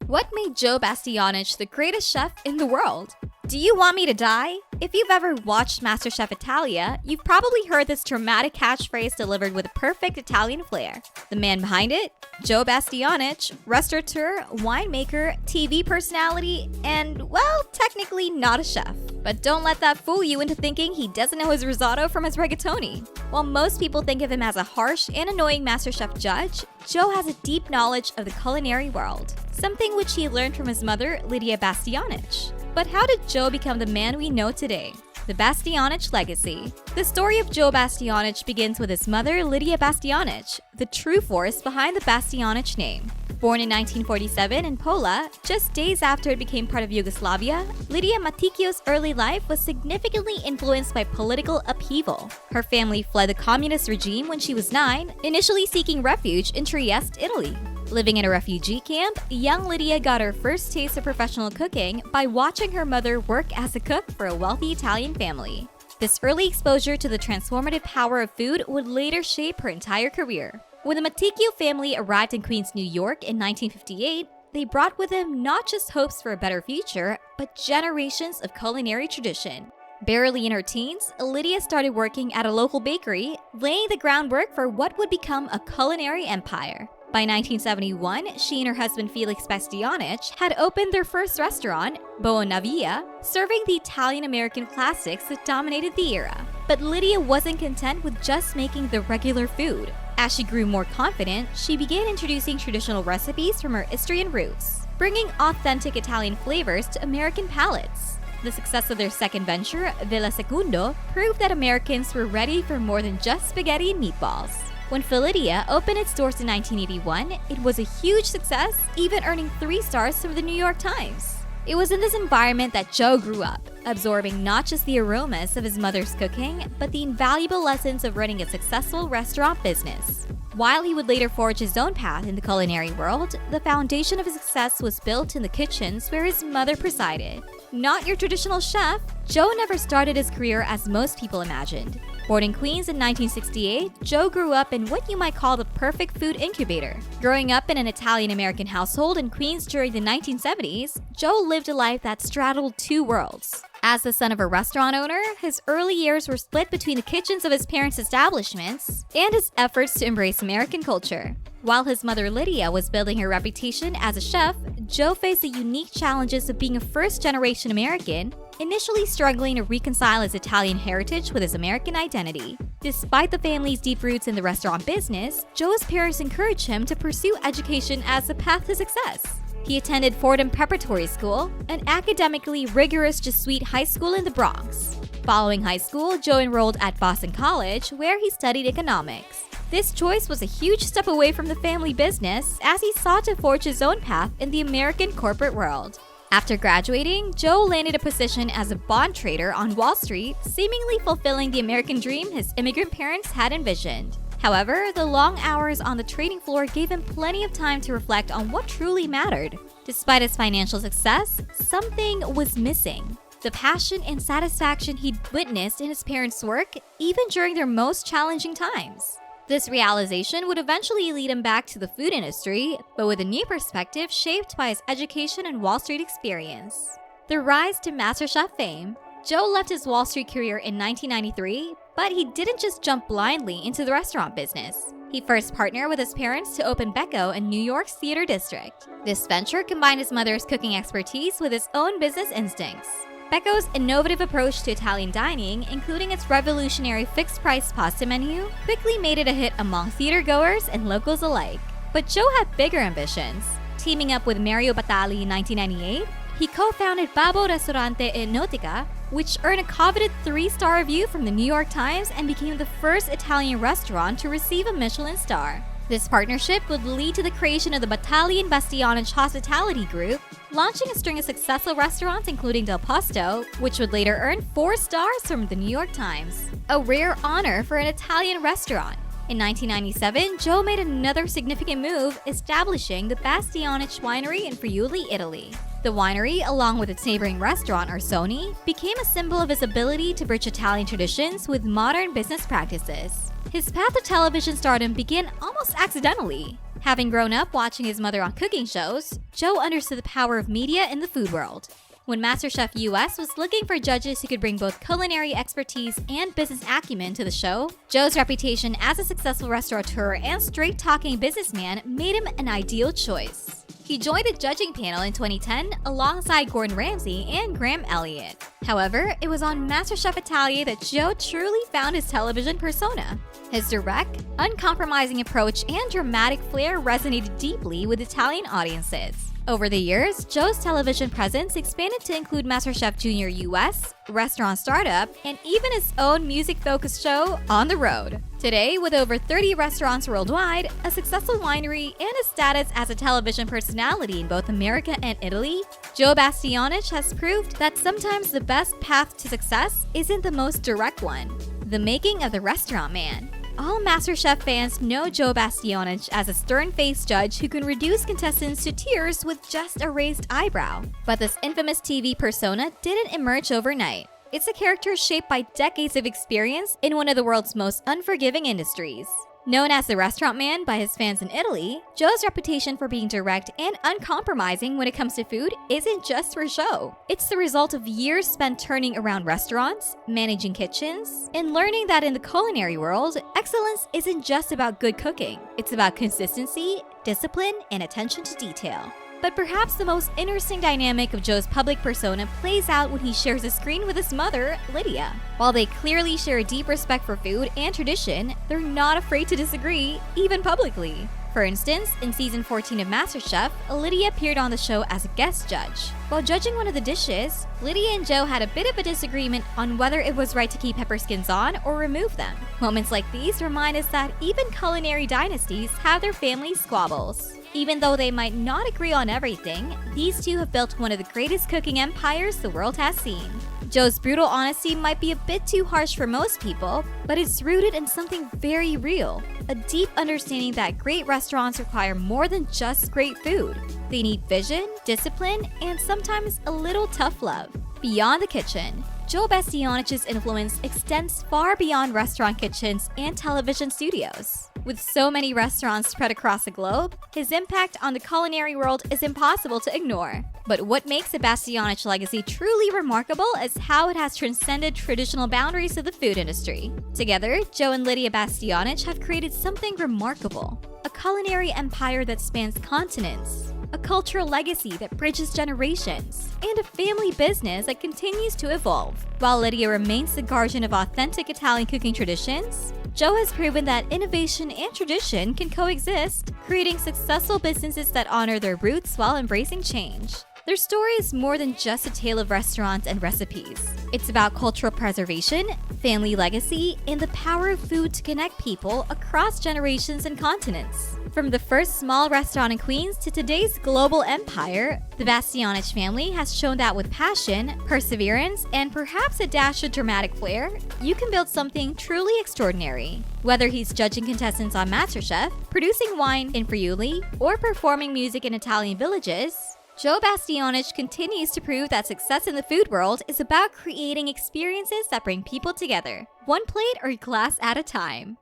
What made Joe Bastianich the greatest chef in the world? Do you want me to die? If you've ever watched MasterChef Italia, you've probably heard this dramatic catchphrase delivered with a perfect Italian flair. The man behind it? Joe Bastianich, restaurateur, winemaker, TV personality, and, well, technically not a chef. But don't let that fool you into thinking he doesn't know his risotto from his rigatoni. While most people think of him as a harsh and annoying MasterChef judge, Joe has a deep knowledge of the culinary world, something which he learned from his mother, Lidia Bastianich. But how did Joe become the man we know today? The Bastianich legacy. The story of Joe Bastianich begins with his mother, Lidia Bastianich, the true force behind the Bastianich name. Born in 1947 in Pola, just days after it became part of Yugoslavia, Lidia Matikio's early life was significantly influenced by political upheaval. Her family fled the communist regime when she was 9, initially seeking refuge in Trieste, Italy. Living in a refugee camp, young Lidia got her first taste of professional cooking by watching her mother work as a cook for a wealthy Italian family. This early exposure to the transformative power of food would later shape her entire career. When the Matikio family arrived in Queens, New York in 1958, they brought with them not just hopes for a better future, but generations of culinary tradition. Barely in her teens, Lidia started working at a local bakery, laying the groundwork for what would become a culinary empire. By 1971, she and her husband Felix Bastianich had opened their first restaurant, Bonavia, serving the Italian-American classics that dominated the era. But Lidia wasn't content with just making the regular food. As she grew more confident, she began introducing traditional recipes from her Istrian roots, bringing authentic Italian flavors to American palates. The success of their second venture, Villa Secundo, proved that Americans were ready for more than just spaghetti and meatballs. When Lidia opened its doors in 1981, it was a huge success, even earning 3 stars from the New York Times. It was in this environment that Joe grew up, absorbing not just the aromas of his mother's cooking, but the invaluable lessons of running a successful restaurant business. While he would later forge his own path in the culinary world, the foundation of his success was built in the kitchens where his mother presided. Not your traditional chef, Joe never started his career as most people imagined. Born in Queens in 1968, Joe grew up in what you might call the perfect food incubator. Growing up in an Italian-American household in Queens during the 1970s, Joe lived a life that straddled 2 worlds. As the son of a restaurant owner, his early years were split between the kitchens of his parents' establishments and his efforts to embrace American culture. While his mother Lidia was building her reputation as a chef, Joe faced the unique challenges of being a first-generation American, initially struggling to reconcile his Italian heritage with his American identity. Despite the family's deep roots in the restaurant business, Joe's parents encouraged him to pursue education as a path to success. He attended Fordham Preparatory School, an academically rigorous Jesuit high school in the Bronx. Following high school, Joe enrolled at Boston College, where he studied economics. This choice was a huge step away from the family business as he sought to forge his own path in the American corporate world. After graduating, Joe landed a position as a bond trader on Wall Street, seemingly fulfilling the American dream his immigrant parents had envisioned. However, the long hours on the trading floor gave him plenty of time to reflect on what truly mattered. Despite his financial success, something was missing. The passion and satisfaction he'd witnessed in his parents' work, even during their most challenging times. This realization would eventually lead him back to the food industry, but with a new perspective shaped by his education and Wall Street experience. The rise to MasterChef fame. Joe left his Wall Street career in 1993, but he didn't just jump blindly into the restaurant business. He first partnered with his parents to open Becco in New York's Theater District. This venture combined his mother's cooking expertise with his own business instincts. Becco's innovative approach to Italian dining, including its revolutionary fixed-price pasta menu, quickly made it a hit among theatergoers and locals alike. But Joe had bigger ambitions. Teaming up with Mario Batali in 1998, he co-founded Babbo Ristorante e Nautica, which earned a coveted 3-star review from the New York Times and became the first Italian restaurant to receive a Michelin star. This partnership would lead to the creation of the Battalion Bastianich Hospitality Group, launching a string of successful restaurants including Del Posto, which would later earn 4 stars from the New York Times. A rare honor for an Italian restaurant. In 1997, Joe made another significant move, establishing the Bastianich Winery in Friuli, Italy. The winery, along with its neighboring restaurant Orsoni, became a symbol of his ability to bridge Italian traditions with modern business practices. His path to television stardom began almost accidentally. Having grown up watching his mother on cooking shows, Joe understood the power of media in the food world. When MasterChef US was looking for judges who could bring both culinary expertise and business acumen to the show, Joe's reputation as a successful restaurateur and straight-talking businessman made him an ideal choice. He joined the judging panel in 2010 alongside Gordon Ramsay and Graham Elliott. However, it was on MasterChef Italia that Joe truly found his television persona. His direct, uncompromising approach and dramatic flair resonated deeply with Italian audiences. Over the years, Joe's television presence expanded to include MasterChef Junior US, Restaurant Startup, and even his own music-focused show, On the Road. Today, with over 30 restaurants worldwide, a successful winery, and a status as a television personality in both America and Italy, Joe Bastianich has proved that sometimes the best path to success isn't the most direct one. The making of the restaurant man. All MasterChef fans know Joe Bastianich as a stern-faced judge who can reduce contestants to tears with just a raised eyebrow. But this infamous TV persona didn't emerge overnight. It's a character shaped by decades of experience in one of the world's most unforgiving industries. Known as the restaurant man by his fans in Italy, Joe's reputation for being direct and uncompromising when it comes to food isn't just for show. It's the result of years spent turning around restaurants, managing kitchens, and learning that in the culinary world, excellence isn't just about good cooking. It's about consistency, discipline, and attention to detail. But perhaps the most interesting dynamic of Joe's public persona plays out when he shares a screen with his mother, Lidia. While they clearly share a deep respect for food and tradition, they're not afraid to disagree, even publicly. For instance, in season 14 of MasterChef, Lidia appeared on the show as a guest judge. While judging one of the dishes, Lidia and Joe had a bit of a disagreement on whether it was right to keep pepper skins on or remove them. Moments like these remind us that even culinary dynasties have their family squabbles. Even though they might not agree on everything, these two have built one of the greatest cooking empires the world has seen. Joe's brutal honesty might be a bit too harsh for most people, but it's rooted in something very real, a deep understanding that great restaurants require more than just great food. They need vision, discipline, and sometimes a little tough love. Beyond the kitchen, Joe Bastianich's influence extends far beyond restaurant kitchens and television studios. With so many restaurants spread across the globe, his impact on the culinary world is impossible to ignore. But what makes the Bastianich legacy truly remarkable is how it has transcended traditional boundaries of the food industry. Together, Joe and Lidia Bastianich have created something remarkable, a culinary empire that spans continents, a cultural legacy that bridges generations, and a family business that continues to evolve. While Lidia remains the guardian of authentic Italian cooking traditions, Joe has proven that innovation and tradition can coexist, creating successful businesses that honor their roots while embracing change. Their story is more than just a tale of restaurants and recipes. It's about cultural preservation, family legacy, and the power of food to connect people across generations and continents. From the first small restaurant in Queens to today's global empire, the Bastianich family has shown that with passion, perseverance, and perhaps a dash of dramatic flair, you can build something truly extraordinary. Whether he's judging contestants on MasterChef, producing wine in Friuli, or performing music in Italian villages, Joe Bastianich continues to prove that success in the food world is about creating experiences that bring people together, one plate or glass at a time.